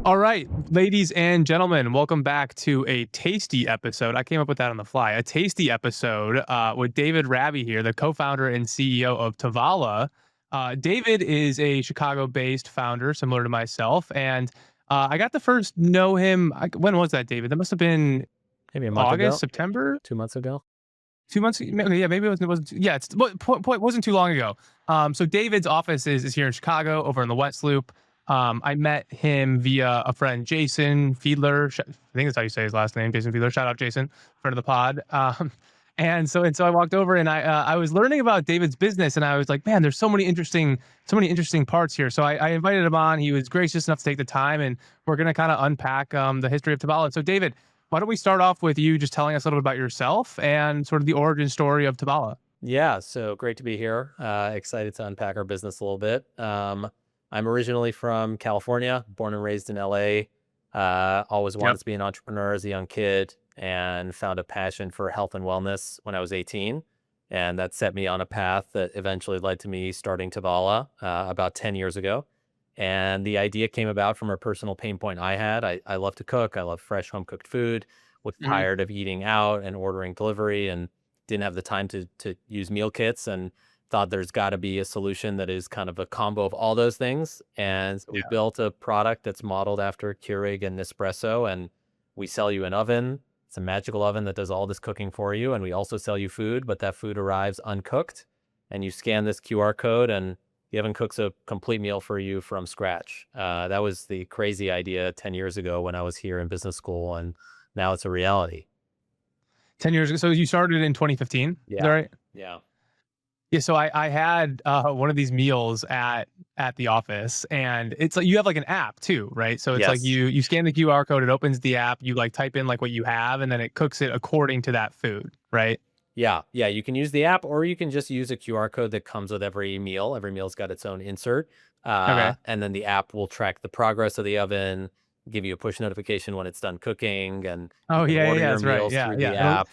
All right, ladies and gentlemen, welcome back to a tasty episode. I came up with that on the fly. A tasty episode with David Rabie here, the co-founder and CEO of Tovala. David is a Chicago-based founder, similar to myself, and I got to first know him. When was that, David? That must have been Maybe a month August, ago, September. 2 months ago. 2 months, yeah, maybe it wasn't. Yeah, it's point wasn't too long ago. So David's office is here in Chicago, over in the West Loop. I met him via a friend, Jason Fiedler. I think that's how you say his last name, Jason Fiedler. Shout out, Jason, friend of the pod. And so I walked over and I was learning about David's business, and I was like, man, there's so many interesting parts here. So I invited him on. He was gracious enough to take the time, and we're gonna kind of unpack the history of Tabala. So David, why don't we start off with you just telling us a little bit about yourself and sort of the origin story of Tabala? Yeah, so great to be here. Excited to unpack our business a little bit. I'm originally from California, born and raised in LA. Always wanted Yep. to be an entrepreneur as a young kid and found a passion for health and wellness when I was 18. And that set me on a path that eventually led to me starting Tovala about 10 years ago. And the idea came about from a personal pain point I had. I love to cook. I love fresh home cooked food. Was Hmm. tired of eating out and ordering delivery and didn't have the time to use meal kits and thought there's got to be a solution that is kind of a combo of all those things. And we Yeah. built a product that's modeled after Keurig and Nespresso. And we sell you an oven. It's a magical oven that does all this cooking for you. And we also sell you food, but that food arrives uncooked. And you scan this QR code and the oven cooks a complete meal for you from scratch. That was the crazy idea 10 years ago when I was here in business school. And now it's a reality. 10 years ago. So you started in 2015. Is that Yeah. right? Yeah. Yeah. So I had one of these meals at the office, and it's like you have like an app too, right? So it's like Yes. you scan the QR code, it opens the app, you like type in like what you have, and then it cooks it according to that food, right? Yeah, yeah, you can use the app or you can just use a QR code that comes with every meal. Every meal's got its own insert. Okay. And then the app will track the progress of the oven, give you a push notification when it's done cooking, and you Oh can yeah, yeah, order yeah. your That's right. meals Yeah, through yeah. the app,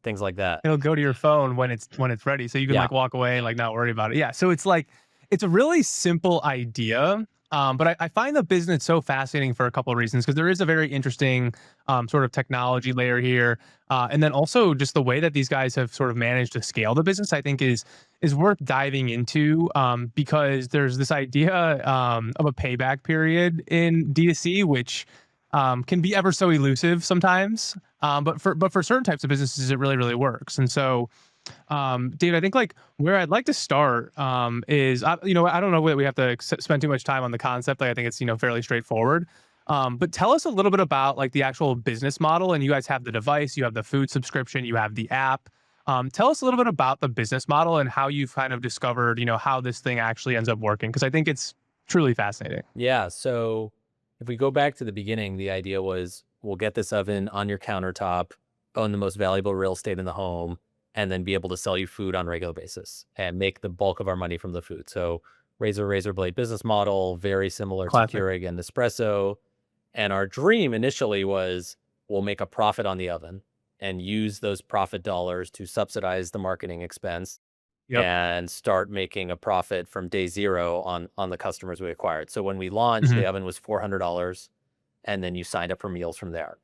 things like that. It'll go to your phone when it's ready, so you can Yeah. like walk away and like not worry about it. Yeah, so it's like it's a really simple idea, but I find the business so fascinating for a couple of reasons because there is a very interesting sort of technology layer here, and then also just the way that these guys have sort of managed to scale the business. I think is worth diving into because there's this idea of a payback period in D2C, which can be ever so elusive sometimes. But for certain types of businesses, it really works. And so, Dave, I think like where I'd like to start is, I don't know that we have to spend too much time on the concept. Like I think it's fairly straightforward. But tell us a little bit about like the actual business model. And you guys have the device, you have the food subscription, you have the app. Tell us a little bit about the business model and how you've kind of discovered, how this thing actually ends up working. Because I think it's truly fascinating. Yeah. So if we go back to the beginning, the idea was we'll get this oven on your countertop, own the most valuable real estate in the home, and then be able to sell you food on a regular basis and make the bulk of our money from the food. So razor blade business model, very similar to Classic. Keurig and Nespresso. And our dream initially was we'll make a profit on the oven and use those profit dollars to subsidize the marketing expense Yep. and start making a profit from day zero on the customers we acquired. So when we launched, Mhm. the oven was $400, and then you signed up for meals from there.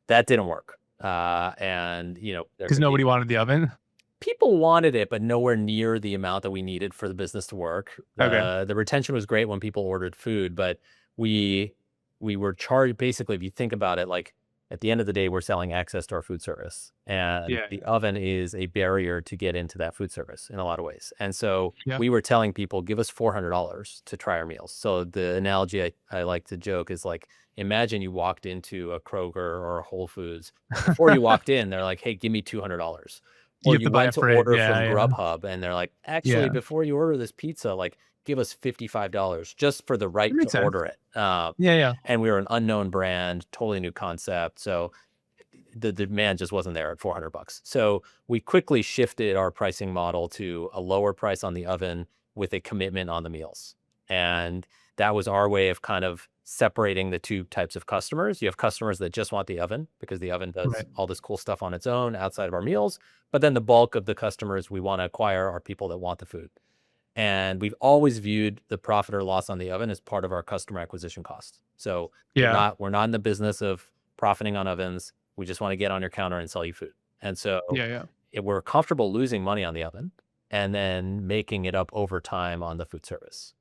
That didn't work. And there Because could be nobody wanted the oven. people wanted it, but nowhere near the amount that we needed for the business to work. Okay. The retention was great when people ordered food, but we we were charged basically, if you think about it, like at the end of the day, we're selling access to our food service. And Yeah. the oven is a barrier to get into that food service in a lot of ways. And so Yeah. we were telling people, give us $400 to try our meals. So the analogy I like to joke is like, imagine you walked into a Kroger or a Whole Foods. Before you walked in, they're like, hey, give me $200. You Or have you to buy a went to freight. order Yeah, from yeah, Grubhub and they're like, actually, yeah. before you order this pizza, like give us $55 just for the That right to makes sense. order it. Yeah, yeah. And we were an unknown brand, totally new concept. So the demand just wasn't there at $400. So we quickly shifted our pricing model to a lower price on the oven with a commitment on the meals. And that was our way of kind of separating the two types of customers. You have customers that just want the oven because the oven does Right. all this cool stuff on its own outside of our meals. But then the bulk of the customers we want to acquire are people that want the food. And we've always viewed the profit or loss on the oven as part of our customer acquisition cost. So Yeah. we're not in the business of profiting on ovens. We just want to get on your counter and sell you food. And so Yeah. Yeah. we're comfortable losing money on the oven and then making it up over time on the food service.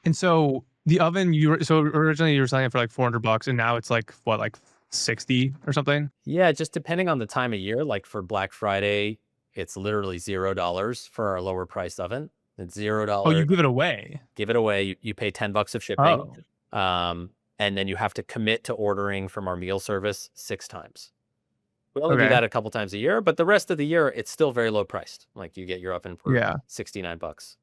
And so the oven, so originally you were selling it for like $400, and now it's like what, like 60 or something? Yeah, just depending on the time of year, like for Black Friday, it's literally $0 for our lower priced oven. It's Oh, you $0. give it away. Give it away. You pay $10 of shipping. Oh, And then you have to commit to ordering from our meal service 6 times. We only do okay. that a couple times a year, but the rest of the year, it's still very low priced. Like you get your oven for Yeah. 69 bucks.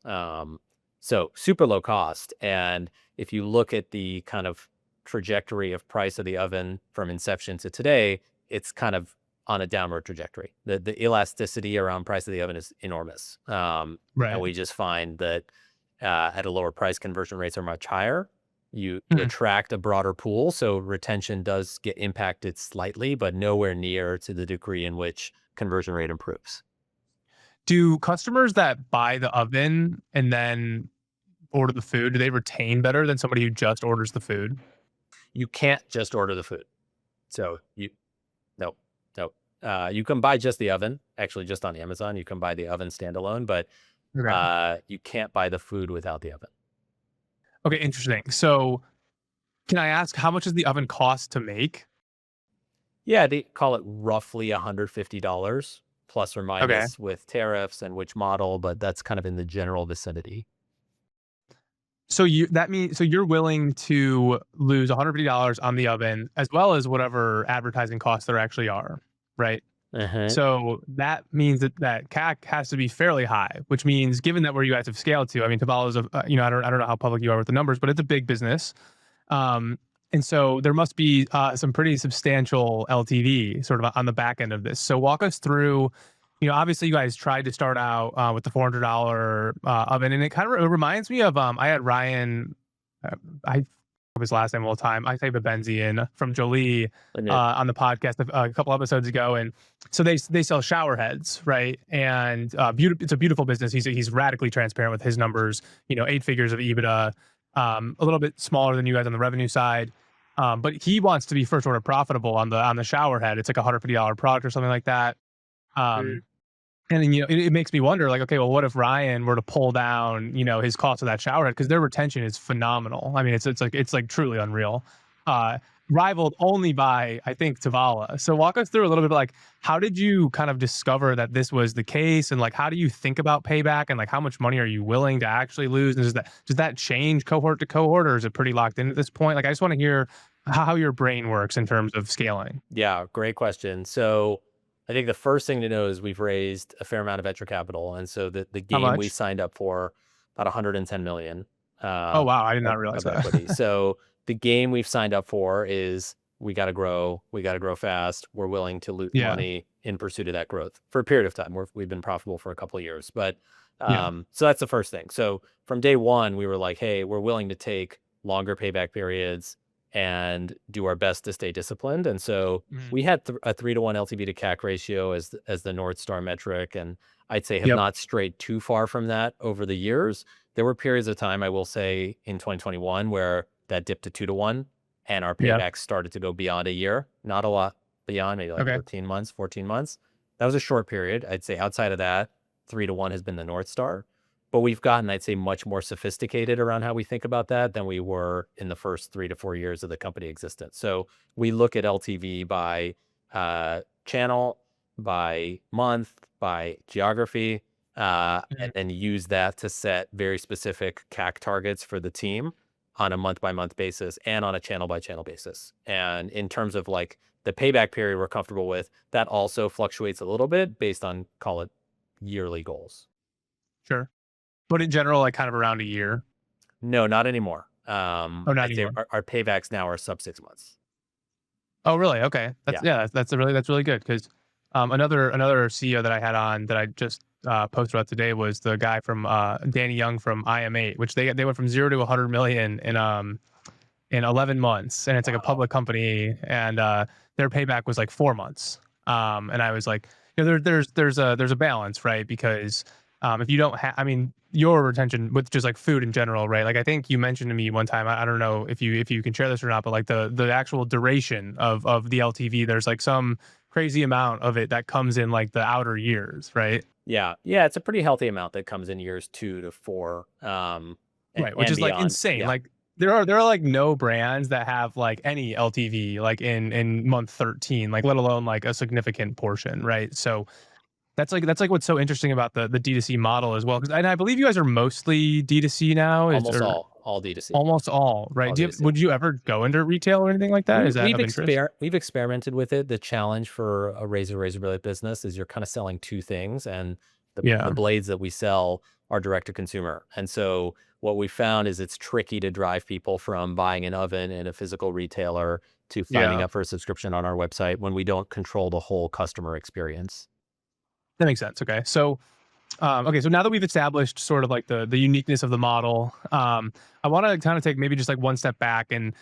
So super low cost. And if you look at the kind of trajectory of price of the oven from inception to today, it's kind of on a downward trajectory. The elasticity around price of the oven is enormous. And Right. we just find that at a lower price, conversion rates are much higher. You Mhm. attract a broader pool, so retention does get impacted slightly, but nowhere near to the degree in which conversion rate improves. Do customers that buy the oven and then order the food, do they retain better than somebody who just orders the food? You can't just order the food. So you no, no. You can buy just the oven, actually just on Amazon. You can buy the oven standalone, but Okay. you can't buy the food without the oven. Okay, interesting. So can I ask, how much does the oven cost to make? Yeah, they call it roughly $150 plus or Okay. minus with tariffs and which model, but that's kind of in the general vicinity. So you're willing to lose $150 on the oven as well as whatever advertising costs there actually are, right? Uh-huh. So that means that CAC has to be fairly high, which means given that where you guys have scaled to, I mean, Tovala is I don't know how public you are with the numbers, but it's a big business. Um, and so there must be some pretty substantial LTV sort of on the back end of this. So walk us through, obviously you guys tried to start out with the $400 oven, and it reminds me of I had Ryan, I his last name all the time. I type of Benzian from Jolie And it, on the podcast a couple episodes ago, and so they sell shower heads, right? And it's a beautiful business. He's radically transparent with his numbers. 8 figures of EBITDA, a little bit smaller than you guys on the revenue side. But he wants to be first order profitable on the shower head. It's like $150 product or something like that. Mm. Um, and then, it makes me wonder, like, okay, well, what if Ryan were to pull down, his cost of that shower head? Because their retention is phenomenal. I mean, it's like truly unreal. Uh, Rivaled only by, I think, Tovala. So walk us through a little bit, like, how did you kind of discover that this was the case, and like, how do you think about payback, and like, how much money are you willing to actually lose? And does that change cohort to cohort, or is it pretty locked in at this point? Like, I just want to hear how your brain works in terms of scaling. Yeah, great question. So I think the first thing to know is we've raised a fair amount of venture capital. And so the How game we much? signed up for about 110 million Oh uh, wow, I did not realize of that. equity. So the game we've signed up for is we got to grow fast. We're willing to lose Yeah, money in pursuit of that growth for a period of time. We've been profitable for a couple of years, but yeah. so that's the first thing. So from day one, we were like, hey, we're willing to take longer payback periods and do our best to stay disciplined. And so Mhm. we had a 3-to-1 LTV to CAC ratio as the North Star metric, and I'd say have Yep. not strayed too far from that over the years. There were periods of time, I will say, in 2021 where that dipped to 2-to-1, and our Yeah. paybacks started to go beyond a year. Not a lot beyond, maybe like Okay. 13 months, 14 months. That was a short period. I'd say outside of that, 3-to-1 has been the North Star. But we've gotten, I'd say, much more sophisticated around how we think about that than we were in the first 3 to 4 years of the company existence. So we look at LTV by channel, by month, by geography, and Mhm. then use that to set very specific CAC targets for the team on a month by month basis and on a channel by channel basis. And in terms of like the payback period we're comfortable with, that also fluctuates a little bit based on, call it, yearly goals. Sure. But in general, like kind of around a year. No, not anymore. Oh, not I'd say anymore. our paybacks now are sub 6 months. Oh, really? Okay. Yeah. That's really good because another CEO that I had on that I just posted about today was the guy from Danny Young from IM8, which they went from 0 to 100 million in 11 months, and it's like a Wow. public company, and their payback was like 4 months. And I was like, there's a balance, right? Because If you don't have, I mean, your retention with just like food in general, right? Like I think you mentioned to me one time, I don't know if you can share this or not, but like the actual duration of the LTV, there's like some crazy amount of it that comes in like the outer years, right? Yeah, yeah, it's a pretty healthy amount that comes in years 2 to 4, Right, which and is like beyond. insane. Yeah, Like there are like no brands that have like any LTV like in month 13, like let alone like a significant portion, right? So that's like what's so interesting about the D2C model as well. Because and I believe you guys are mostly D2C now, is almost or all D2C, almost all, right? all Do you have, D2C. would you ever go into retail or anything like that? Is that of interest? We've experimented with it. The challenge for a razor blade business is you're kind of selling 2 things, and the Yeah. blades that we sell are direct to consumer. And so what we found is it's tricky to drive people from buying an oven in a physical retailer to signing Yeah. up for a subscription on our website when we don't control the whole customer experience. That makes sense. Okay. So okay, so now that we've established sort of like the uniqueness of the model, I want to kind of take maybe just like one step back and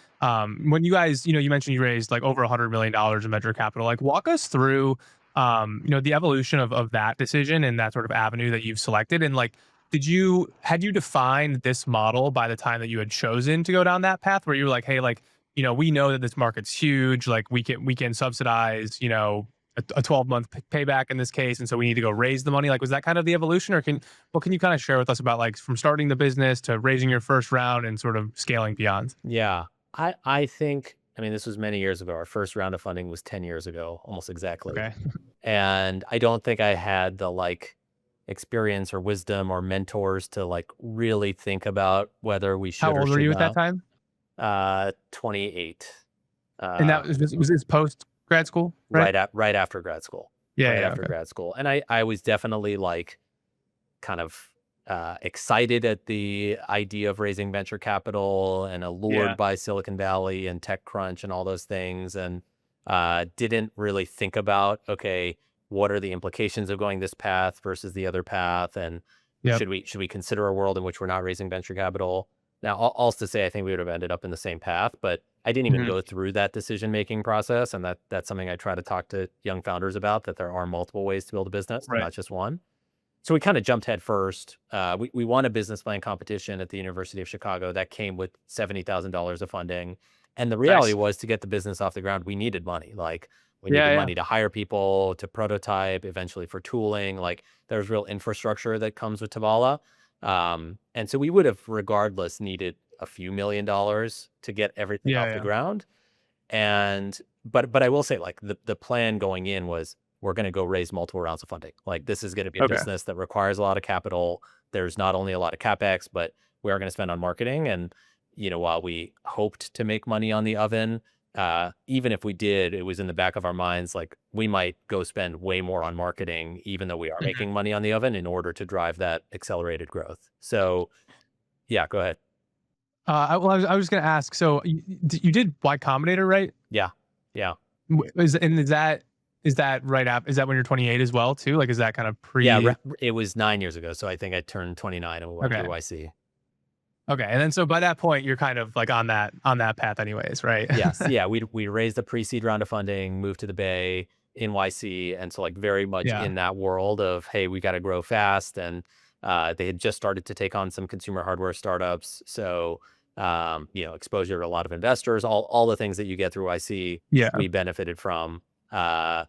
when you guys, you mentioned you raised like over $100 million in venture capital. Like, walk us through, the evolution of that decision and that sort of avenue that you've selected, and like, had you defined this model by the time that you had chosen to go down that path, where you were like, hey, like, we know that this market's huge, like we can subsidize, a 12-month payback in this case, and so we need to go raise the money. Like, was that kind of the evolution, or can you kind of share with us about like from starting the business to raising your first round and sort of scaling beyond? Yeah. I think, I mean, this was many years ago. Our first round of funding was 10 years ago, almost exactly. Okay. And I don't think I had the like experience or wisdom or mentors to like really think about whether we How should or old were should you at that not. time? 28. And Uh, that was this post grad school, right? right after grad school. Yeah, Right yeah, after okay. grad school. And I was definitely like kind of excited at the idea of raising venture capital and allured Yeah. by Silicon Valley and TechCrunch and all those things, and didn't really think about, okay, what are the implications of going this path versus the other path, and Yep. should we consider a world in which we're not raising venture capital? Now, all to say, I think we would have ended up in the same path, but I didn't even Mhm. go through that decision making process, and that's something I try to talk to young founders about, that there are multiple ways to build a business, Right. not just one. So we kind of jumped head first. We won a business plan competition at the University of Chicago that came with $70,000 of funding. And the reality Nice. was, to get the business off the ground, we needed money. Like, we Yeah, needed yeah. money to hire people, to prototype, eventually for tooling. Like, there's real infrastructure that comes with Tovala. And so we would have regardless needed a few $1 million to get everything Yeah, off the yeah. ground. And but I will say, like, the plan going in was, we're going to go raise multiple rounds of funding. Like, this is going to be a Okay. business that requires a lot of capital. There's not only a lot of capex, but we are going to spend on marketing. And while we hoped to make money on the oven, even if we did, it was in the back of our minds, like, we might go spend way more on marketing, even though we are Mhm. making money on the oven, in order to drive that accelerated growth. So yeah, go ahead. I was gonna ask, so you did Y Combinator, right? Yeah, yeah. Is that right after? Is that when you're 28 as well too? Like, is that kind of Yeah, pre? it was 9 years ago. So I think I turned 29 and we went Okay. through YC. Okay. And then so by that point, you're kind of like on that path anyways, right? Yes, yeah, we raised a pre-seed round of funding, moved to the Bay, NYC, and so, like, very much Yeah. in that world of, hey, we gotta grow fast, and they had just started to take on some consumer hardware startups, so, exposure to a lot of investors, all the things that you get through YC, Yeah. we benefited from. Uh,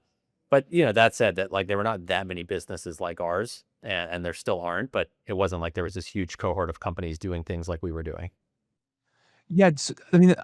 but, that said, that, like, there were not that many businesses like ours, and there still aren't, but it wasn't like there was this huge cohort of companies doing things like we were doing. Yeah. I mean,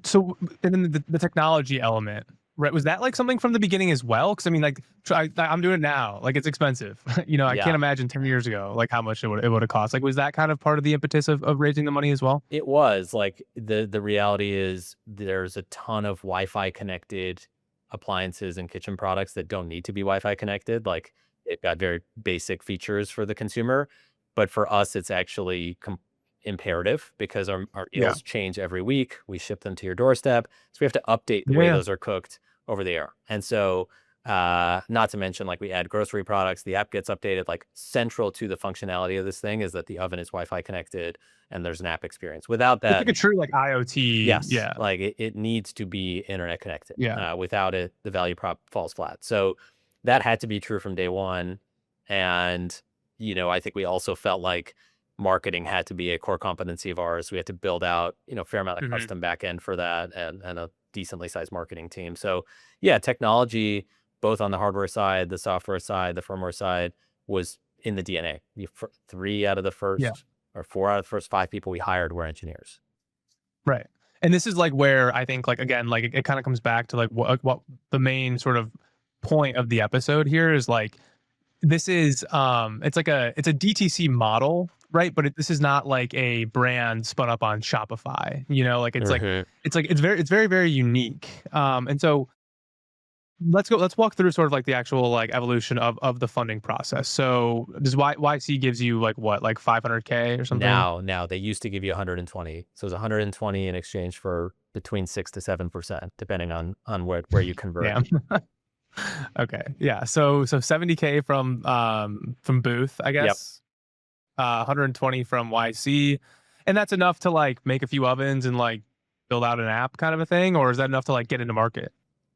so and then the technology element, right? Was that like something from the beginning as well? Because I mean, like, I'm doing it now. Like, it's expensive. I can't Yeah. imagine 10 years ago like how much it would have cost. Like, was that kind of part of the impetus of raising the money as well? It was, like, the reality is, there's a ton of Wi-Fi connected appliances and kitchen products that don't need to be Wi-Fi connected. Like, they've got very basic features for the consumer, but for us, it's actually imperative, because our Yeah. meals change every week. We ship them to your doorstep, so we have to update the way Yeah. those are cooked over the air. And so, not to mention, like, we add grocery products, the app gets updated. Like, central to the functionality of this thing is that the oven is Wi-Fi connected and there's an app experience. Without It's that, like a true like IoT. yes, Yeah. like, it needs to be internet connected. Yeah. Without it, the value prop falls flat. So that had to be true from day one. And, I think we also felt like marketing had to be a core competency of ours. We had to build out, a fair amount of Mhm. custom back end for that and a decently sized marketing team. So yeah, technology, both on the hardware side, the software side, the firmware side, was in the DNA. Three out of the Yeah. first or four out of the first five people we hired were engineers. Right. And this is like where I think like again like it kind of comes back to like what the main sort of point of the episode here is like this is it's like it's a DTC model, right? But this is not like a brand spun up on Shopify, like Mhm. it's very very unique. And so let's walk through sort of like the actual like evolution of the funding process. So does YC gives you like what, like 500K or something? Now they used to give you 120. So it was 120 in exchange for between 6 to 7%, depending on where you convert. Damn. Okay. Yeah. So 70K from Booth, I Yep. guess. 120 from YC. And that's enough to like make a few ovens and like build out an app kind of a thing, or is that enough to like get into market?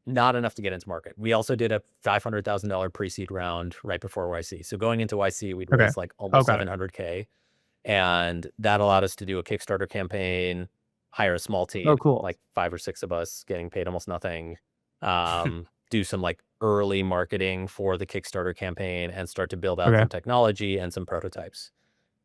Not enough to get into market. We also did a $500,000 pre-seed round right before YC. So going into YC, we'd Okay. raised like Oh, almost got it. 700K, and that allowed us to do a Kickstarter campaign, hire a small team, Oh, cool. like 5 or 6 of us, getting paid almost nothing, do some like early marketing for the Kickstarter campaign, and start to build out Okay. some technology and some prototypes.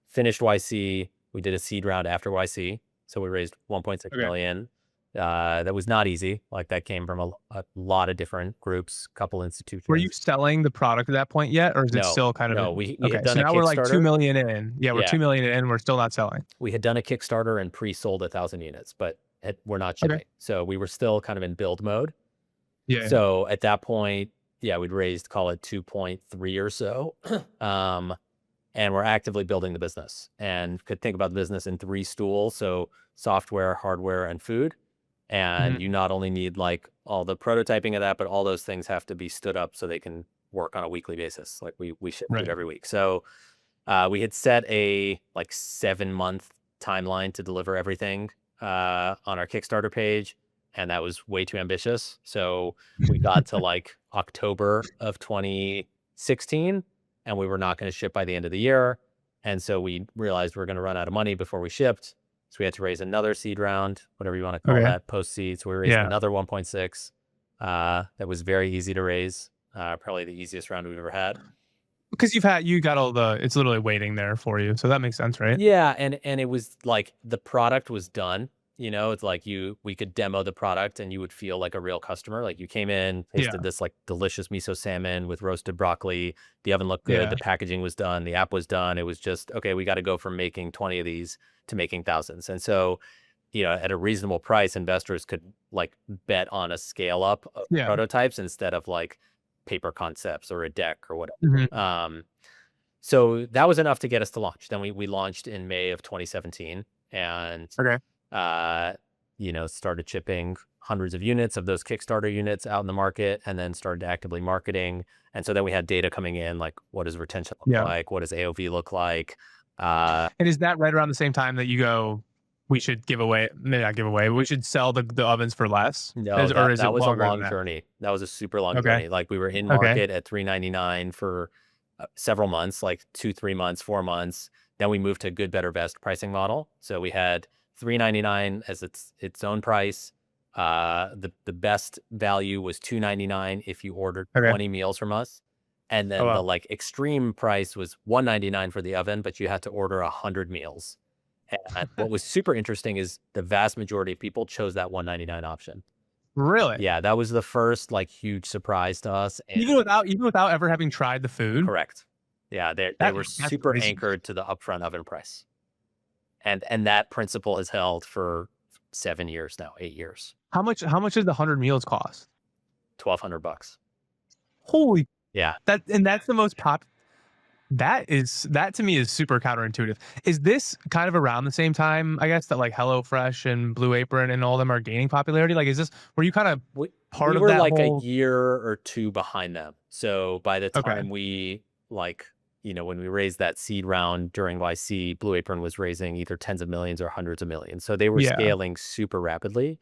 Finished YC, we did a seed round after YC, so we raised 1.6 Okay. million. That was not easy. Like, that came from a lot of different groups, couple Were you institutions. selling the product at that point yet, or is it No, still kind of no, in? we Okay. had So done a now we're like 2 Kickstarter. million in. Yeah, we're Yeah, 2 million in. We're still not selling. we had done a Kickstarter and pre-sold 1,000 units, but we're not Okay. shipping. So we were still kind of in build mode. Yeah. Yeah. So at that point, yeah, we'd raised, call it 2.3 or so. Um, and we're actively building the business, and could think about the business in 3 stools. So software, hardware, and food. And Mhm. you not only need like all the prototyping of that, but all those things have to be stood up so they can work on a weekly basis. Like, we ship food Right. every week. So we had set a like 7-month timeline to deliver everything on our Kickstarter page, and that was way too ambitious. So we got to like October of 2016, and we were not going to ship by the end of the year. And so we realized we are going to run out of money before we shipped. So we had to raise another seed round, whatever you want to call Okay. that, post seed. So we raised Yeah. another 1.6. That was very easy to raise. Probably the easiest round we've ever had. Because you got all it's literally waiting there for you. So that makes sense, right? Yeah, and it was like the product was done. It's like we could demo the product and you would feel like a real customer. Like, you came in, tasted Yeah. this like delicious miso salmon with roasted broccoli. The oven looked good. Yeah. The packaging was done. The app was done. It was just, okay, we got to go from making 20 of these to making thousands. And so, at a reasonable price, investors could like bet on a scale up of Yeah. prototypes instead of like paper concepts or a deck or whatever. Mhm. So that was enough to get us to launch. Then we launched in May of 2017, and Okay. uh, started shipping hundreds of units of those Kickstarter units out in the market, and then started actively marketing. And so then we had data coming in, like, what does retention look Yeah. like? What does AOV look like? Uh, And is that right around the same time that you go, we should give away, maybe not give away, we should sell the ovens for less? no, Or is that it was a longer than long that? journey. That was a super long Okay. journey. Like, we were in Okay. market at $3.99 for several months, like 2, 3 months, 4 months. Then we moved to good, better, best pricing model. So we had $3.99 as its own price. The best value was $2.99 if you ordered Okay. 20 meals from us. And Oh, then the wow. like extreme price was $1.99 for the oven, but you had to order 100 meals. And what was super interesting is the vast majority of people chose that $1.99 option. Really? Yeah, that was the first like huge surprise to us. And Even without ever having tried the food? correct. Yeah, they That were that's super crazy. anchored to the upfront oven price. And that principle has held for 7 years now, 8 years. How much did the 100 meals cost? $1,200. Holy, Yeah. that's the most that to me is super counterintuitive. Is this kind of around the same time, I guess, that like HelloFresh and Blue Apron and all them are gaining popularity? Like, were you kind of We part we of were that like a whole? year or 2 behind them. So by the Okay. time we like, when we raised that seed round during YC, Blue Apron was raising either tens of millions or hundreds of millions. So they were Yeah. scaling super rapidly.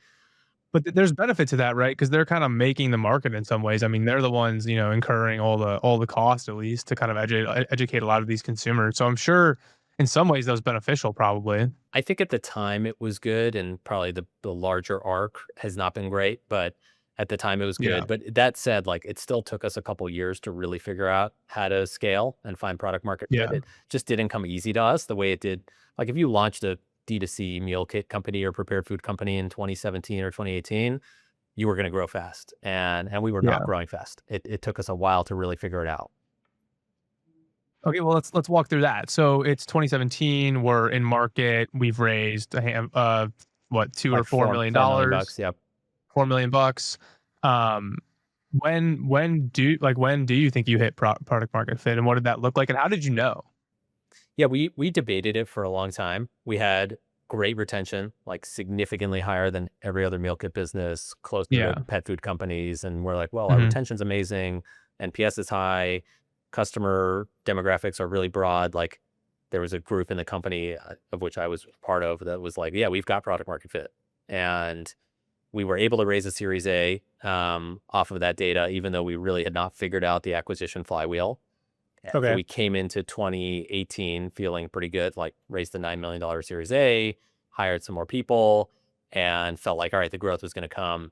But there's benefit to that, right? Because they're kind of making the market in some ways. I mean, they're the ones, incurring all the cost at least to kind of educate a lot of these consumers. So I'm sure in some ways that was beneficial, probably. I think at the time it was good, and probably the larger arc has not been great, but at the time it was Yeah, good. But that said, like, it still took us a couple years to really figure out how to scale and find product market fit. yeah, It just didn't come easy to us the way it did. Like, if you launched a D2C meal kit company or prepared food company in 2017 or 2018, you were going to grow fast, and we were not yeah. growing fast. It took us a while to really figure it out. Okay, well let's walk through that. So it's 2017. We're in market. We've raised what, two or Like four four million four million dollars, bucks. Yep. $4 million. Um, when do you think you hit product market fit, and what did that look like, and how did you know? Yeah, we debated it for a long time. We had great retention, like significantly higher than every other meal kit business, closer to Yeah. pet food companies. And we're like, well, our Hmm. retention's amazing, NPS is high, customer demographics are really broad. Like, there was a group in the company of which I was part of that was like, yeah, we've got product market fit. And we were able to raise a Series A off of that data, even though we really had not figured out the acquisition flywheel. And so Okay. we came into 2018 feeling pretty good, like raised the $9 million Series A, hired some more people, and felt like, all right, the growth was going to come.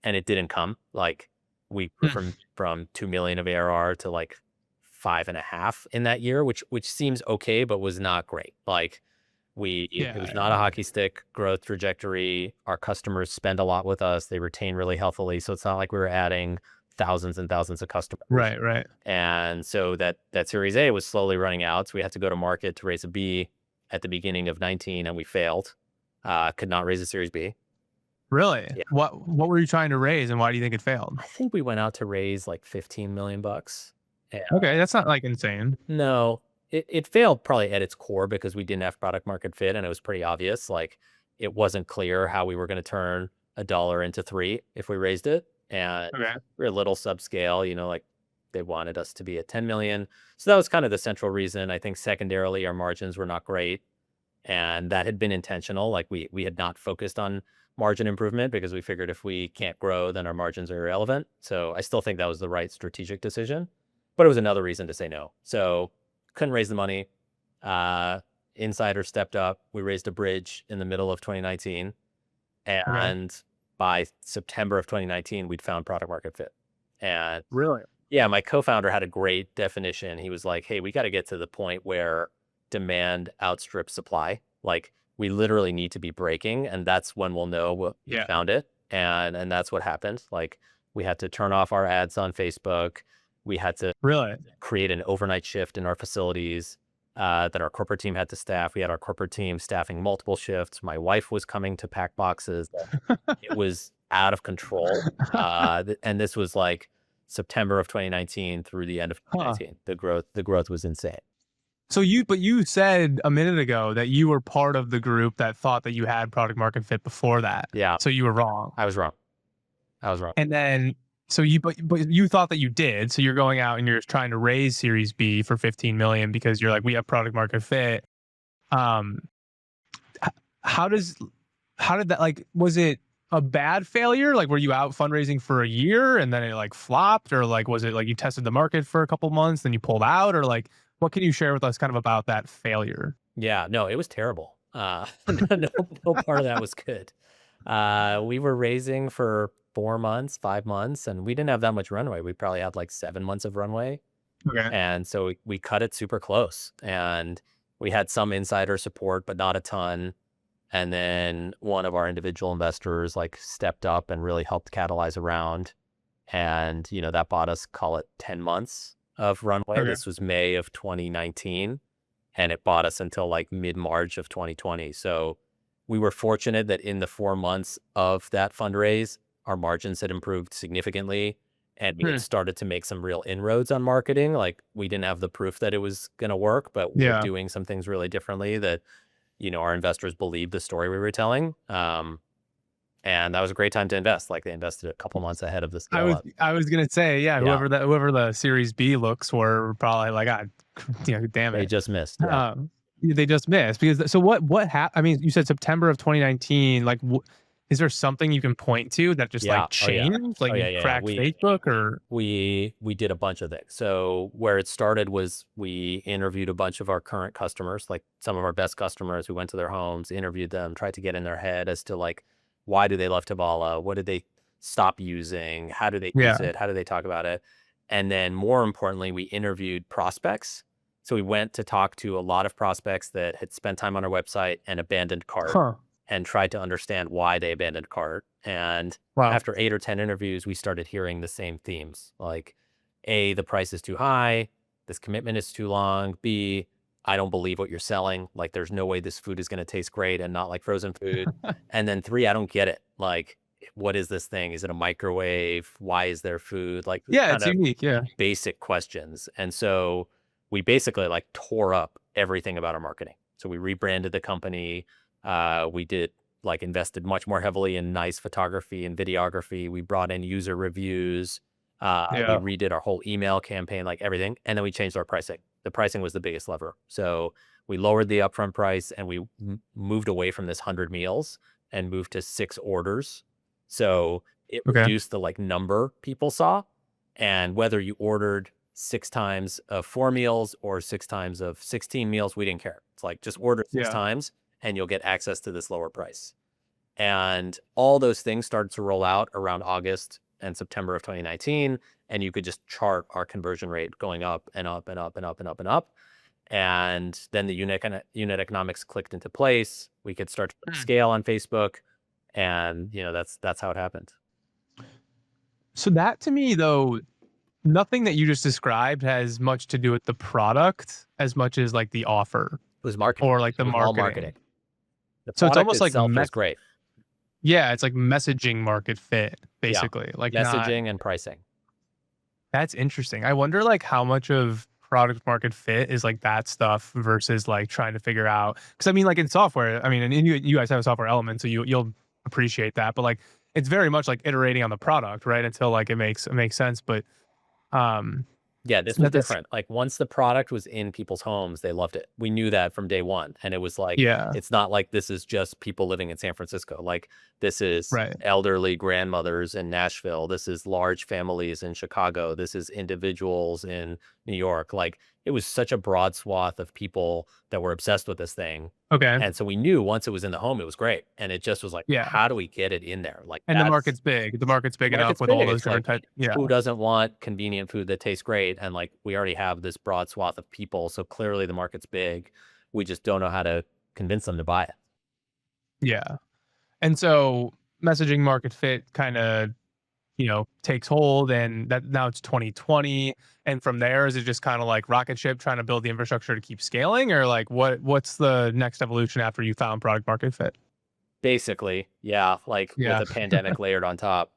And it didn't come. Like, we grew Hmm. from 2 million of ARR to like 5.5 in that year, which seems okay, but was not great. Like, it was Yeah. not a hockey stick growth trajectory. Our customers spend a lot with us. They retain really healthily. So it's not like we were adding thousands and thousands of customers. Right. Right. And so that Series A was slowly running out. So we had to go to market to raise a B at the beginning of 19, and we failed. Could not raise a Series B. Really? Yeah. What were you trying to raise, and why do you think it failed? I think we went out to raise like 15 million bucks. Yeah. Okay, that's not like insane. No, it failed probably at its core because we didn't have product market fit, and it was pretty obvious. Like, it wasn't clear how we were going to turn a dollar into three if we raised it. And Okay. we're a little subscale, like they wanted us to be at 10 million. So that was kind of the central reason. I think secondarily, our margins were not great. And that had been intentional. Like, we had not focused on margin improvement because we figured if we can't grow, then our margins are irrelevant. So I still think that was the right strategic decision, but it was another reason to say no. So couldn't raise the money. Uh, Insider stepped up. We raised a bridge in the middle of 2019. Okay. And by September of 2019, we'd found product market fit. And Really? yeah, my co-founder had a great definition. He was like, hey, we got to get to the point where demand outstrips supply. Like, we literally need to be breaking, and that's when we'll know we Yeah. found it. And that's what happened. Like, we had to turn off our ads on Facebook. We had to Really? create an overnight shift in our facilities that our corporate team had to staff. We had our corporate team staffing multiple shifts. My wife was coming to pack boxes. It was out of control. And this was like September of 2019 through the end of Huh. 2019. The growth was insane. But you said a minute ago that you were part of the group that thought that you had product market fit before that. Yeah, So you were wrong. I was wrong. I was wrong. And then but you thought that you did. So you're going out and you're trying to raise Series B for 15 million because you're like, we have product market fit. Um h- how does how did that, like, was it a bad failure? Like, were you out fundraising for a year and then it like flopped, or like was it like you tested the market for a couple months then you pulled out, or like what can you share with us kind of about that failure? Yeah, no, it was terrible. No part of that was good. We were raising for 4 months, 5 months, and we didn't have that much runway. We probably had like 7 months of runway. Okay. And so we cut it super close, and we had some insider support, but not a ton. And then one of our individual investors like stepped up and really helped catalyze a round. And, that bought us, call it 10 months of runway. Okay. This was May of 2019, and it bought us until like mid-March of 2020. So we were fortunate that in the 4 months of that fundraise, our margins had improved significantly, and we Hmm. had started to make some real inroads on marketing. Like, we didn't have the proof that it was going to work, but we were Yeah. doing some things really differently that, our investors believed the story we were telling. And that was a great time to invest. Like, they invested a couple months ahead of the I scale was up. I was gonna say, yeah, Yeah, whoever the Series B looks were probably like, ah, damn they it. just missed. Yeah. They just missed because so what I mean, you said September of 2019. Like, Is there something you can point to that just Yeah. like Oh yeah. changed? Like Oh you yeah. Yeah. Yeah. cracked Facebook or We did a bunch of things. So where it started was we interviewed a bunch of our current customers, like some of our best customers. We went to their homes, interviewed them, tried to get in their head as to like why do they love Tovala? What did they stop using? How do they use yeah. it? How do they talk about it? And then more importantly, we interviewed prospects. So we went to talk to a lot of prospects that had spent time on our website and abandoned cart Huh. and tried to understand why they abandoned cart. And Wow. after 8 or 10 interviews, we started hearing the same themes. Like, A, the price is too high. This commitment is too long. B, I don't believe what you're selling. Like, there's no way this food is going to taste great and not like frozen food. And then three, I don't get it. Like, what is this thing? Is it a microwave? Why is there food? Like, Yeah, kind it's of unique. Yeah. basic questions. And so we basically like tore up everything about our marketing. So we rebranded the company. We did like invested much more heavily in nice photography and videography. We brought in user reviews. We Yeah. redid our whole email campaign, like everything. And then we changed our pricing. The pricing was the biggest lever. So we lowered the upfront price and we moved away from this 100 meals and moved to 6 orders. So it Okay. reduced the like number people saw. And whether you ordered 6 times of 4 meals or 6 times of 16 meals, we didn't care. It's like just order six Yeah. times and you'll get access to this lower price. And all those things started to roll out around August and September of 2019. And you could just chart our conversion rate going up and up and up and up and up and up. And then the unit economics clicked into place. We could start to Hmm. scale on Facebook. And that's how it happened. So that to me though, nothing that you just described has much to do with the product as much as like the offer It was marketing. or like the It was all marketing. marketing. The So it's product almost like itself was great. yeah, it's like messaging market fit Yeah. basically. Like not Messaging and pricing. that's interesting. I wonder like how much of product market fit is like that stuff versus like trying to figure out because I mean like in software, I mean and you guys have a software element so you'll appreciate that, but like it's very much like iterating on the product, right? Until like it makes sense. But um Yeah, this was that's different. Like once the product was in people's homes, they loved it. We knew that from day one. And it was like, yeah, it's not like this is just people living in San Francisco. Like this is right. elderly grandmothers in Nashville. This is large families in Chicago. This is individuals in New York. Like it was such a broad swath of people that were obsessed with this thing. Okay. And so we knew once it was in the home, it was great. And it just was like, Yeah. how do we get it in there? Like And the that's market's big. The market's big enough market's with big. all those It's different like, types. Yeah. who doesn't want convenient food that tastes great? And like, we already have this broad swath of people. So clearly the market's big. We just don't know how to convince them to buy it. Yeah. And so messaging market fit kind of, takes hold and that now it's 2020. And from there, is it just kind of like rocket ship trying to build the infrastructure to keep scaling? Or like what's the next evolution after you found product market fit? Basically, yeah, like with Yeah. a pandemic layered on top.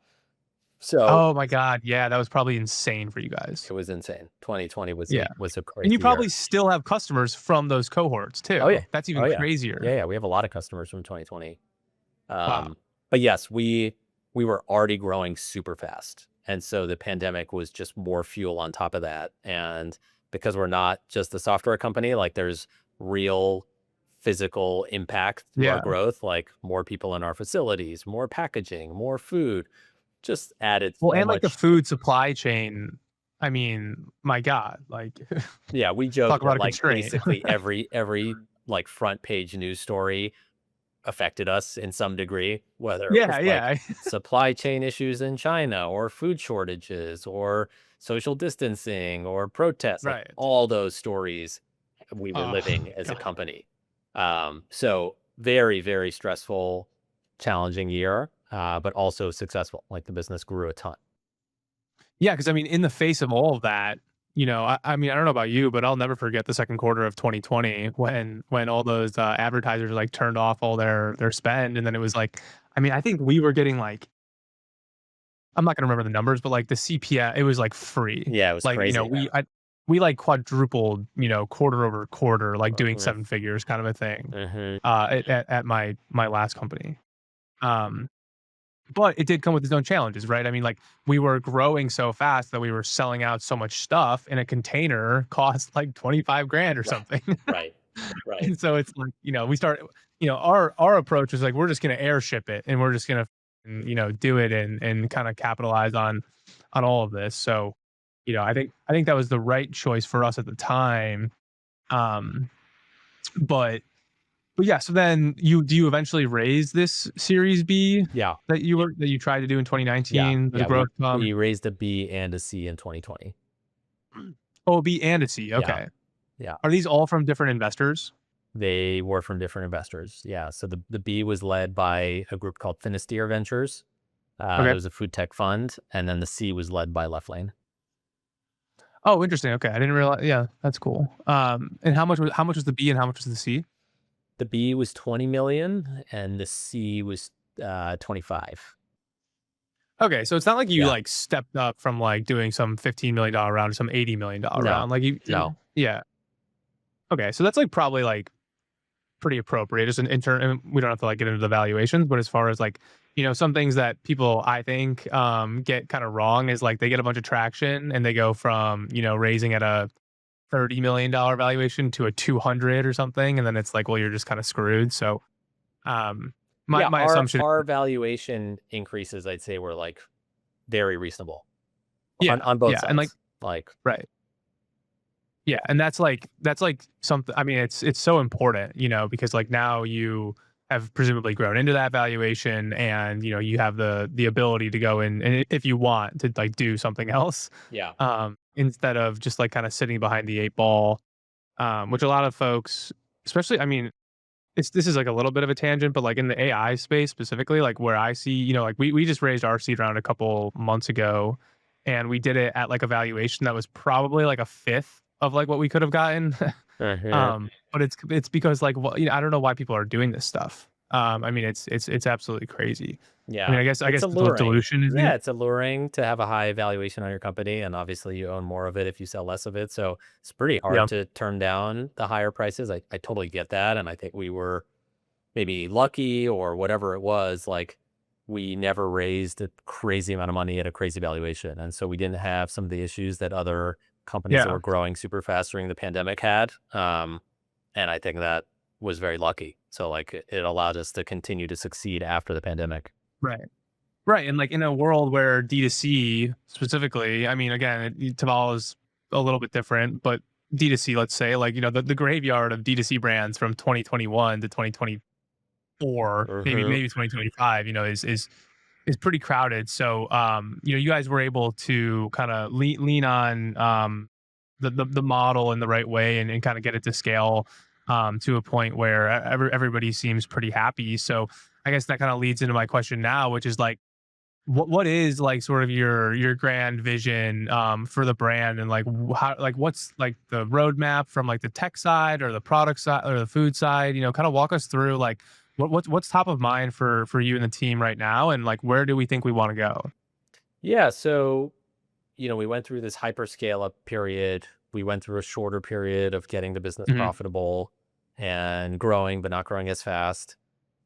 So Oh my God. Yeah. That was probably insane for you guys. it was insane. 2020 Yeah. was a And you crazy probably year. still have customers from those cohorts Oh too. yeah. That's Oh even yeah. crazier. Yeah, yeah. We have a lot of customers from 2020. Wow. But yes, we were already growing super fast. And so the pandemic was just more fuel on top of that. And because we're not just a software company, like there's real physical impact to our Yeah. growth, like more people in our facilities, more packaging, more food, just added Well, so and like the much. food supply chain, I mean, my God, like Yeah, we joke talk that about a like constraint. basically every like front page news story affected us in some degree, whether it was Yeah, like yeah. supply chain issues in China or food shortages or social distancing or protests, like Right. all those stories we were Oh, living as a God. company. So very, very stressful, challenging year, but also successful. Like the business grew a ton. Yeah, because I mean, in the face of all of that, I mean, I don't know about you, but I'll never forget the second quarter of 2020 when all those advertisers like turned off all their spend, and then it was like, I mean, I think we were getting like, I'm not gonna remember the numbers, but like the CPM, it was like free. Yeah, it was Like, crazy. we like quadrupled, quarter over quarter, like doing Mhm, 7 figures kind of a thing. mhm. At my last company. Um, but it did come with its own challenges, right? I mean, like we were growing so fast that we were selling out so much stuff, and a container cost like 25 grand or Right, something. right. Right. And so it's like, we start, our approach is like, we're just going to airship it and we're just going to, do it and kind of capitalize on all of this. So, I think that was the right choice for us at the time. Um, but yeah, so then do you eventually raise this Series B Yeah. that you tried to do in Yeah. 2019, the Yeah. growth We raised a B and a C in 2020. Oh, B and a C. Yeah. Okay. Yeah. Are these all from different investors? They were from different investors. Yeah. So the B was led by a group called Finisterre Ventures. That Okay. was a food tech fund. And then the C was led by Left Lane. Oh, interesting. Okay, I didn't realize. Yeah, that's cool. And how much was the B and how much was the C? The B was 20 million and the C was 25. Okay, so it's not like you Yeah. like stepped up from like doing some $15 million round to some $80 million No. round. Like No. yeah. Okay, so that's like probably like pretty appropriate. Just an intern, and we don't have to like get into the valuations, but as far as like some things that people I think get kind of wrong is like they get a bunch of traction and they go from raising at a $30 million valuation to a 200 or something, and then it's like, well, you're just kind of screwed. So my Yeah. my Our assumption. our valuation increases, I'd say, were like very reasonable Yeah, on both yeah, and like sides. Like, right. Yeah, and that's like something. I mean, it's so important, because like now you have presumably grown into that valuation, and you have the ability to go in and if you want to like do something else, yeah. instead of just like kind of sitting behind the eight ball, which a lot of folks, especially, I mean, this is like a little bit of a tangent, but like in the AI space specifically, like where I see, like we just raised our seed round a couple months ago, and we did it at like a valuation that was probably like a fifth of like what we could have gotten. Uh-huh. But it's because like I don't know why people are doing this stuff. I mean, it's absolutely crazy. I mean, Yeah, I guess it's the alluring. dilution is Yeah, the it's alluring to have a high valuation on your company, and obviously you own more of it if you sell less of it. So it's pretty yeah hard to turn down the higher prices. I totally get that, and I think we were maybe lucky or whatever it was. Like we never raised a crazy amount of money at a crazy valuation, and so we didn't have some of the issues that other companies that yeah were growing super fast during the pandemic had. And I think that was very lucky. So like it allowed us to continue to succeed after the pandemic. right. Right, and, like, in a world where D2C specifically, I mean, again, Tovala is a little bit different, but D2C, let's say, like, the graveyard of D2C brands from 2021 to 2024, maybe 2025, is pretty crowded. So, you guys were able to kinda lean on, the model in the right way and kinda get it to scale, to a point where everybody seems pretty happy. So, I guess that kinda leads into my question now, which is, like, what is like sort of your grand vision for the brand, and like how, like what's like the roadmap from like the tech side or the product side or the food side, kind of walk us through like what's top of mind for you and the team right now, and like where do we think we want to go? Yeah. So, we went through this hyper scale up period. We went through a shorter period of getting the business Hmm. profitable and growing, but not growing as fast.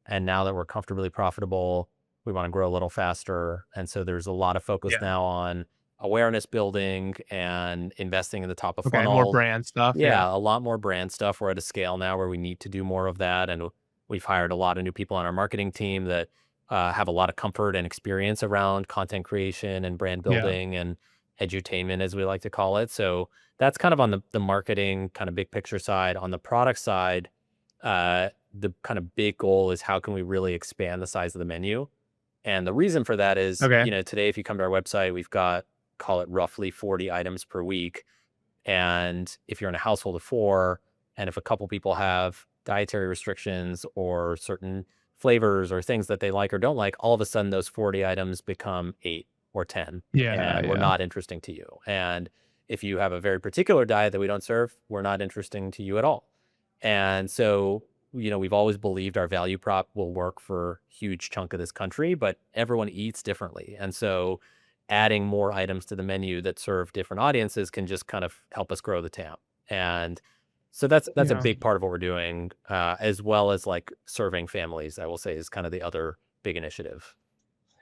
And now that we're comfortably profitable, we want to grow a little faster. And so there's a lot of focus Yeah. now on awareness building and investing in the top of Okay, more funnel. brand stuff. Yeah. Yeah, a lot more brand stuff. We're at a scale now where we need to do more of that. And we've hired a lot of new people on our marketing team that have a lot of comfort and experience around content creation and brand Yeah. building and edutainment, as we like to call it. So that's kind of on the marketing kind of big picture side. On the product side, the kind of big goal is how can we really expand the size of the menu? And the reason for that is, Okay. today, if you come to our website, we've got, call it roughly 40 items per week. And if you're in a household of four, and if a couple people have dietary restrictions or certain flavors or things that they like or don't like, all of a sudden those 40 items become 8 or 10, Yeah. and we're Yeah. not interesting to you. And if you have a very particular diet that we don't serve, we're not interesting to you at all. And so, we've always believed our value prop will work for a huge chunk of this country, but everyone eats differently. And so adding more items to the menu that serve different audiences can just kind of help us grow the TAM. And so that's a Yeah. big part of what we're doing, as well as like serving families, I will say, is kind of the other big initiative.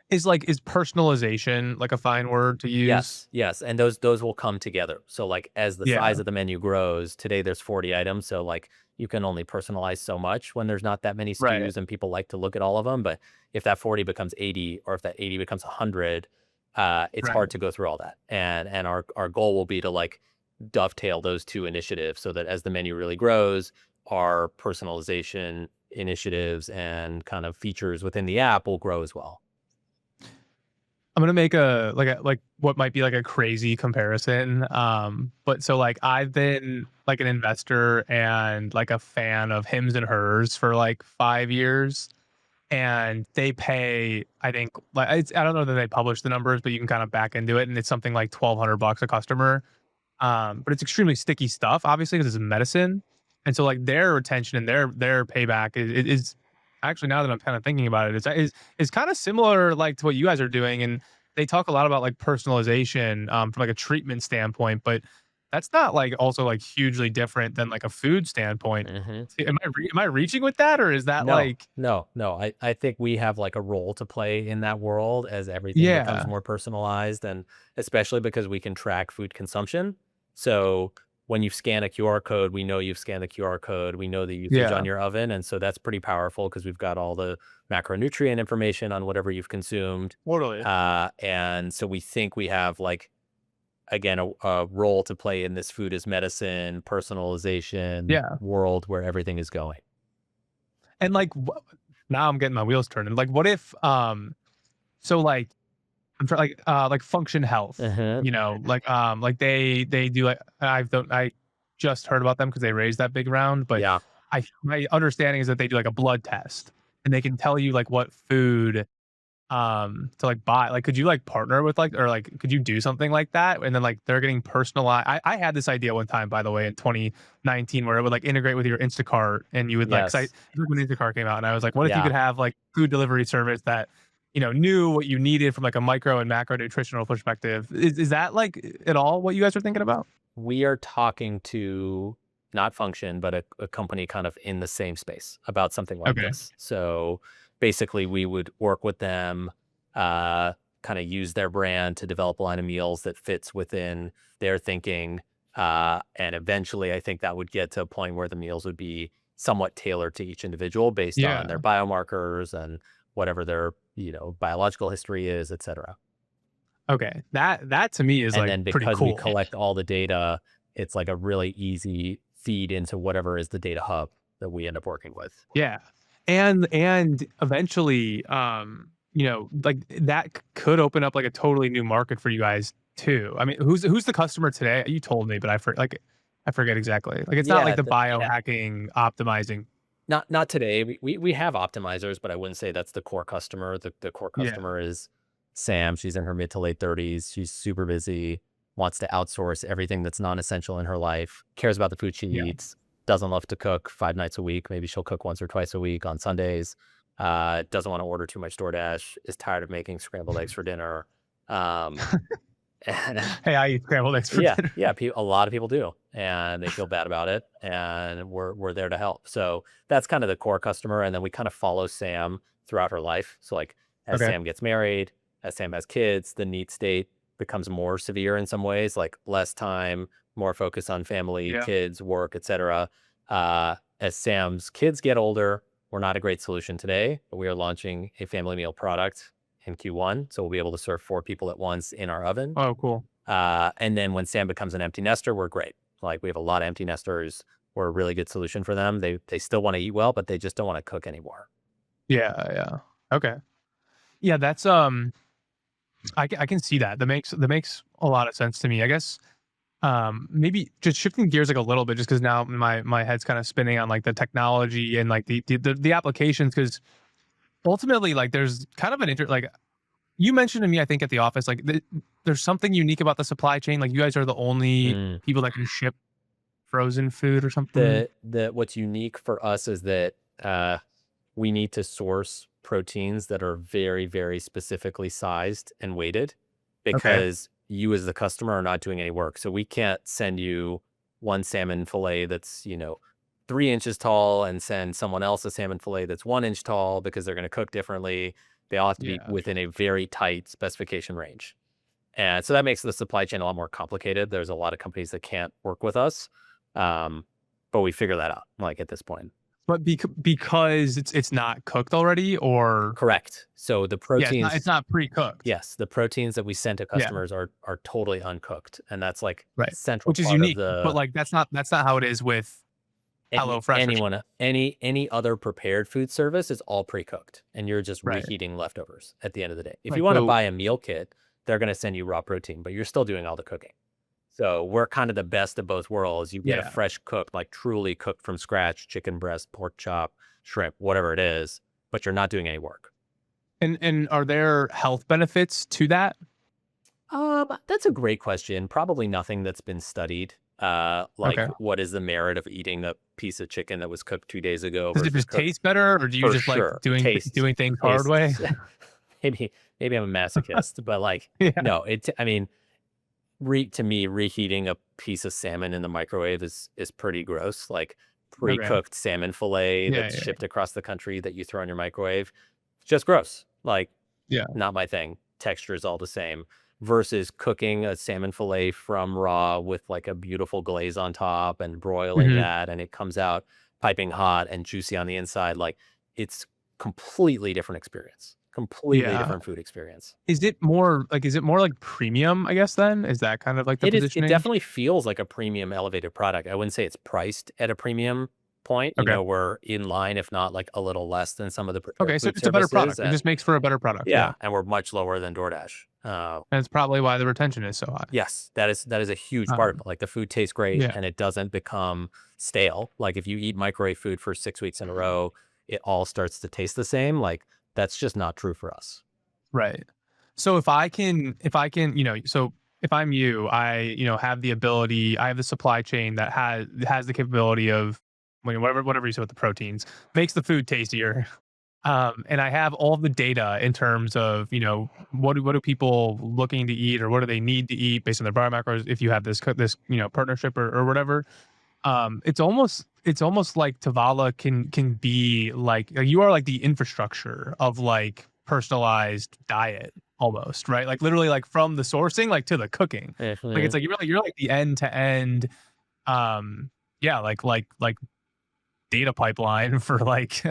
Is personalization like a fine word to use? Yes, yes, and those will come together. So, like, as the size Yeah. of the menu grows, today there's 40 items, so, like, you can only personalize so much when there's not that many Right. SKUs and people like to look at all of them. But if that 40 becomes 80 or if that 80 becomes 100, it's Right. hard to go through all that. And our goal will be to like dovetail those two initiatives so that as the menu really grows, our personalization initiatives and kind of features within the app will grow as well. I'm gonna make like what might be like a crazy comparison. But so like I've been like an investor and like a fan of Hims and Hers for like 5 years, and they pay I think like I don't know that they publish the numbers, but you can kind of back into it, and it's something like $1,200 a customer. But it's extremely sticky stuff, obviously, because it's medicine. And so like their retention and their payback is actually, now that I'm kind of thinking about it, is kind of similar like to what you guys are doing. And they talk a lot about like personalization from like a treatment standpoint, but that's not like also like hugely different than like a food standpoint. Hmm. Am I reaching with that, or is that No, like no, no. I think we have like a role to play in that world as everything becomes yeah, more personalized, and especially because we can track food consumption. So when you scan a QR code, we know you've scanned the QR code. We know the usage on yeah, your oven. And so that's pretty powerful because we've got all the macronutrient information on whatever you've consumed. totally, And so we think we have like, again, a role to play in this food as medicine, personalization yeah. world where everything is going. And like now I'm getting my wheels turning. Like, what if so like I'm trying like Function Health, Uh-huh. like they do like I just heard about them because they raised that big round, but Yeah. my understanding is that they do like a blood test and they can tell you like what food to like buy. Like, could you like partner with like or like could you do something like that? And then like they're getting personalized. I had this idea one time, by the way, in 2019, where it would like integrate with your Instacart and you would like, cause Yes. when Instacart came out, and I was like, what if you Yeah. could have like food delivery service that, knew what you needed from like a micro and macro nutritional perspective. Is that like at all what you guys are thinking about? We are talking to not Function, but a company kind of in the same space about something like Okay. this. So basically, we would work with them, uh, kind of use their brand to develop a line of meals that fits within their thinking. And eventually, I think that would get to a point where the meals would be somewhat tailored to each individual based on their Yeah. biomarkers and whatever their, biological history is, et cetera. Okay. That to me is And like then pretty because we cool. collect all the data, it's like a really easy feed into whatever is the data hub that we end up working with. Yeah. And eventually, like that could open up like a totally new market for you guys too. I mean, who's the customer today? You told me, but I forget exactly. Like it's not like Yeah, the biohacking optimizing. not today. We have optimizers, but I wouldn't say that's the core customer. The core Yeah. customer is Sam. She's in her mid to late 30s. She's super busy, wants to outsource everything that's non-essential in her life, cares about the food she Yeah. eats, doesn't love to cook 5 nights a week. Maybe she'll cook once or twice a week on Sundays. Doesn't want to order too much DoorDash, is tired of making scrambled eggs for dinner. Um, and Hey, I eat scrambled eggs for yeah, dinner. yeah, a lot of people do, and they feel bad about it, and we're there to help. So that's kind of the core customer, and then we kind of follow Sam throughout her life. So like as Okay. Sam gets married, as Sam has kids, the need state becomes more severe in some ways, like less time, more focus on family, Yeah. kids, work, etc. As Sam's kids get older, we're not a great solution today, but we are launching a family meal product in Q1, so we'll be able to serve 4 people at once in our oven. Oh, cool. And then when Sam becomes an empty nester, we're great. Like we have a lot of empty nesters. We're a really good solution for them. They still want to eat well, but they just don't want to cook anymore. Yeah, yeah. Okay. Yeah, that's I can see that. That makes a lot of sense to me. I guess maybe just shifting gears like a little bit just because now my head's kind of spinning on like the technology and like the applications because ultimately like there's kind of an like you mentioned to me I think at the office like there's something unique about the supply chain, like you guys are the only Mm. people that can ship frozen food or something. The what's unique for us is that we need to source proteins that are very, very specifically sized and weighted Okay. because you as the customer are not doing any work. So we can't send you one salmon fillet that's, 3 inches tall and send someone else a salmon fillet that's 1 inch tall because they're going to cook differently. They all have to be Yeah. within a very tight specification range. And so that makes the supply chain a lot more complicated. There's a lot of companies that can't work with us. Um, but we figure that out like at this point. But because it's not cooked already, or Correct. So the yeah, it's proteins, not pre-cooked. yes, the proteins that we send to Yeah, customers are totally uncooked, and that's like right. central Which is part of unique, but the like that's not how it is with HelloFresh or anyone any other prepared food service is all pre-cooked, and you're just right. reheating leftovers at the end of the day. If you Right. want to So buy a meal kit, they're going to send you raw protein, but you're still doing all the cooking. So we're kind of the best of both worlds. You get a yeah. fresh cooked, like truly cooked from scratch, chicken breast, pork chop, shrimp, whatever it is, but you're not doing any work. And are there health benefits to that? That's a great question. Probably nothing that's been studied. Like Okay. what is the merit of eating a piece of chicken that was cooked 2 days ago Does it versus just cooked taste better, or do you for just like sure? Tastes, doing things hard way? tastes. Maybe I'm a masochist, but like, Yeah. no, I mean, to me, reheating a piece of salmon in the microwave is pretty gross. Like Okay. pre-cooked salmon fillet Yeah, that's yeah, shipped across the country that you throw in your microwave, just gross. Like yeah. not my thing. Texture is all the same. Versus cooking a salmon fillet from raw with like a beautiful glaze on top and broiling Mhm. that, and it comes out piping hot and juicy on the inside. Like it's completely different experience. Completely Yeah. different food experience. Is it more like premium, I guess then? Is that kind of like the It positioning? definitely feels like a premium elevated product. I wouldn't say it's priced at a premium point. Okay. We're in line, if not like a little less than some of the prepared Okay, so food it's a better services. product. It And just makes for a better product, yeah. yeah, and we're much lower than DoorDash. And it's probably why the retention is so high. Yes, that is a huge part of Um, it. Like the food tastes great yeah, and it doesn't become stale. Like if you eat microwave food for 6 weeks in a row, it all starts to taste the same. Like that's just not true for us. right. So if I can, so if I'm you, have the ability, I have the supply chain that has the capability of, whatever you said with the proteins, makes the food tastier. And I have all the data in terms of, what do people looking to eat, or what do they need to eat based on their biomacros, if you have this partnership, or whatever. It's almost like Tovala can be like, you are like the infrastructure of like personalized diet almost, right? Like literally, like from the sourcing like to the cooking. Like Mhm. it's like you're like the end to end, yeah, like data pipeline for like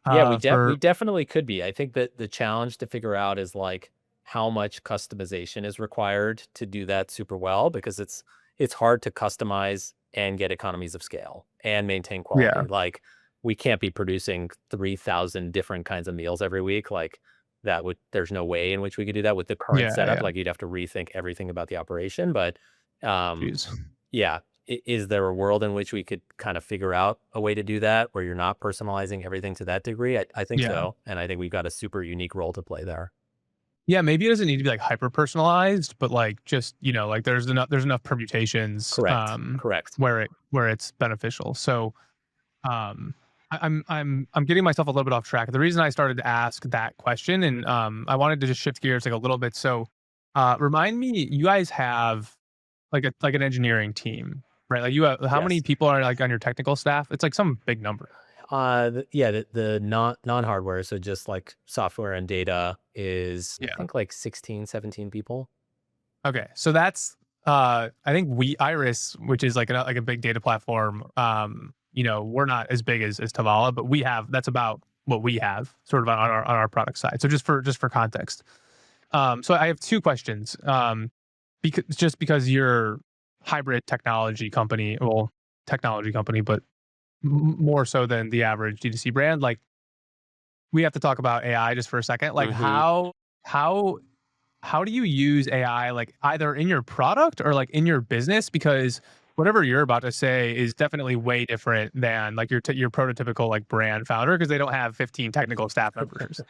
Yeah, we for definitely could be. I think that the challenge to figure out is like how much customization is required to do that super well because it's hard to customize and get economies of scale and maintain yeah, quality. Like we can't be producing 3,000 different kinds of meals every week. Like there's no way in which we could do that with the current yeah, setup. yeah. Like you'd have to rethink everything about the operation. But um, Jeez. yeah. Is there a world in which we could kind of figure out a way to do that where you're not personalizing everything to that degree? I think Yeah. so. And I think we've got a super unique role to play there. Yeah, maybe it doesn't need to be like hyper personalized, but like just, like there's enough permutations Correct. Correct. where it's beneficial. So I'm getting myself a little bit off track. The reason I started to ask that question, and I wanted to just shift gears like a little bit. So remind me, you guys have like an engineering team, right? Like, you have, how many Yes. people are like on your technical staff? It's like some big number. Yeah, the non-hardware, so just like software and data is I Yeah. think like 16, 17 people. Okay. So that's I think we Iris, which is like a big data platform. We're not as big as Tavala, but that's about what we have sort of on our product side. So just for context. So I have two questions. Because you're hybrid technology company, but more so than the average D2C brand. Like, we have to talk about AI just for a second. Like, Hmm. how how do you use AI, like either in your product or like in your business? Because whatever you're about to say is definitely way different than like your prototypical like brand founder, because they don't have 15 technical staff members.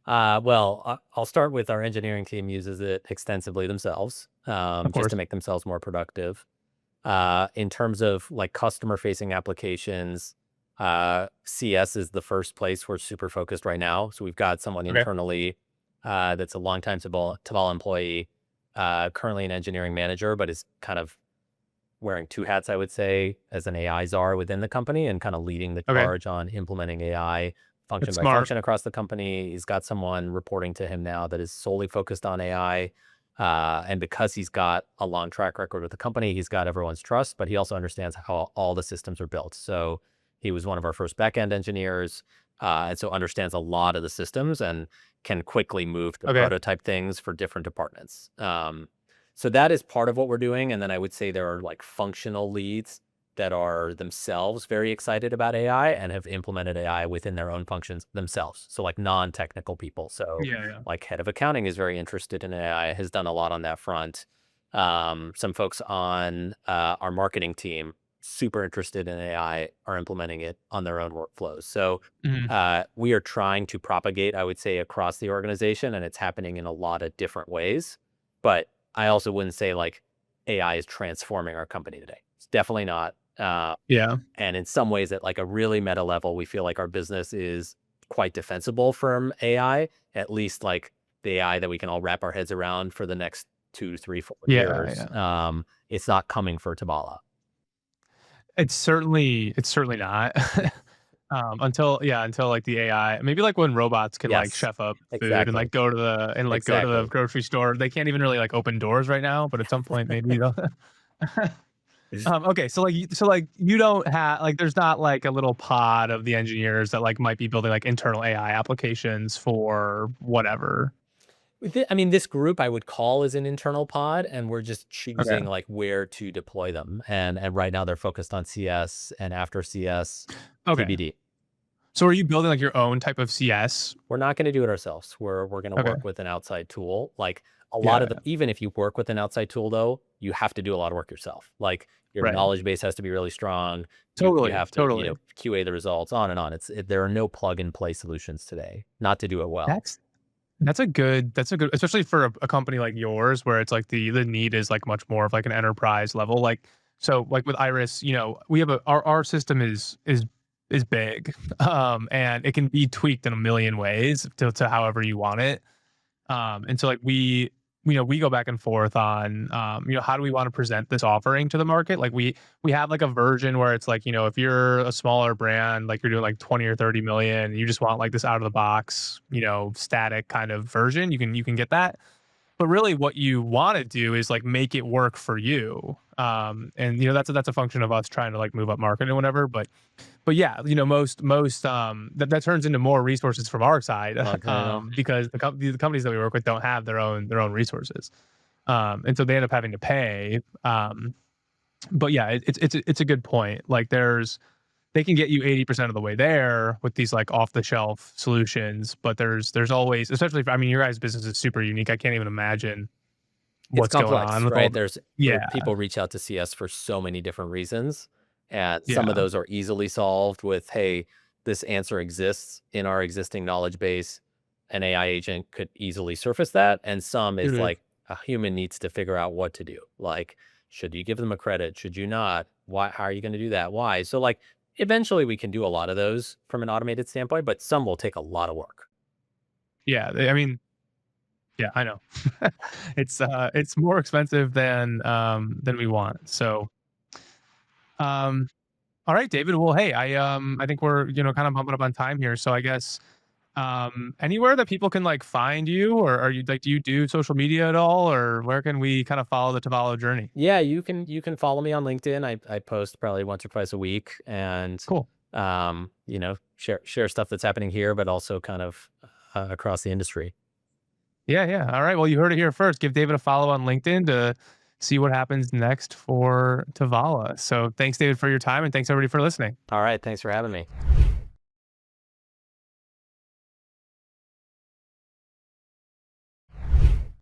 I'll start with our engineering team uses it extensively themselves, Of just to course. make themselves more productive. In terms of like customer facing applications, CS is the first place we're super focused right now. So we've got someone Okay. internally that's a longtime Taval employee, currently an engineering manager, but is kind of wearing two hats, I would say, as an AI czar within the company and kind of leading the Okay. charge on implementing AI function That's by smart. function across the company. He's got someone reporting to him now that is solely focused on AI. And because he's got a long track record with the company, he's got everyone's trust, but he also understands how all the systems are built. So he was one of our first backend engineers, and so understands a lot of the systems and can quickly move to Okay. prototype things for different departments. So that is part of what we're doing. And then I would say there are like functional leads that are themselves very excited about AI and have implemented AI within their own functions themselves. So like non-technical people. So Yeah, yeah. like head of accounting is very interested in AI, has done a lot on that front. Some folks on our marketing team, super interested in AI, are implementing it on their own workflows. So Mhm. we are trying to propagate, I would say, across the organization, and it's happening in a lot of different ways. But I also wouldn't say like AI is transforming our company today. It's definitely not. Yeah. And in some ways, at like a really meta level, we feel like our business is quite defensible from AI, at least like the AI that we can all wrap our heads around for the next 2, 3, 4 years. Yeah, yeah. It's not coming for Tovala. It's certainly not. Until like the AI, maybe like when robots can like Yes, chef up food and like exactly. go to the Exactly. grocery store. They can't even really like open doors right now, but at some point maybe they'll. Okay, so like you don't have like there's not like a little pod of the engineers that like might be building like internal AI applications for whatever. I mean, this group I would call as an internal pod, and we're just Okay. choosing like where to deploy them. And right now they're focused on CS, and after CS, Okay. TBD. So are you building like your own type of CS? We're not going to do it ourselves. We're going to Okay. work with an outside tool. Like a lot Yeah, of the, yeah. even if you work with an outside tool though, you have to do a lot of work yourself. Like your Right. knowledge base has to be really strong. You Totally, have to, totally. QA the results, on and on. There are no plug and play solutions today, not to do it well. That's that's a good especially for a company like yours where it's like the need is like much more of like an enterprise level. Like so like with Iris, we have our system is big. And it can be tweaked in a million ways to however you want it. And so like we go back and forth on how do we want to present this offering to the market? Like we have like a version where it's like, if you're a smaller brand, like you're doing like 20 or 30 million, you just want like this out of the box, static kind of version, you can get that. But really what you want to do is like make it work for you. And that's a function of us trying to like move up market and whatever. But yeah, most that turns into more resources from our side, Okay, no. because the companies that we work with don't have their own resources, and so they end up having to pay. But yeah, it's a good point. Like they can get you 80% of the way there with these like off the shelf solutions, but there's always, especially if, I mean, your guys' business is super unique. I can't even imagine It's what's going on complex, with all right? the. Yeah, People reach out to CS for so many different reasons. And some of yeah, those are easily solved with, hey, this answer exists in our existing knowledge base. An AI agent could easily surface that. And some is mhm, like a human needs to figure out what to do. Like, should you give them a credit? Should you not? Why? How are you going to do that? Why? So, like, eventually we can do a lot of those from an automated standpoint, but some will take a lot of work. yeah. I mean, yeah, I know. It's more expensive than we want. So, um, all right, David. Well, hey, I think we're, kind of bumping up on time here. So I guess, anywhere that people can like find you, or are you like, do you do social media at all, or where can we kind of follow the Tavallo journey? Yeah, you can follow me on LinkedIn. I post probably once or twice a week, and Cool. share stuff that's happening here, but also kind of across the industry. Yeah, yeah. All right. Well, you heard it here first. Give David a follow on LinkedIn to see what happens next for Tavala. So thanks, David, for your time, and thanks everybody for listening. All right, thanks for having me.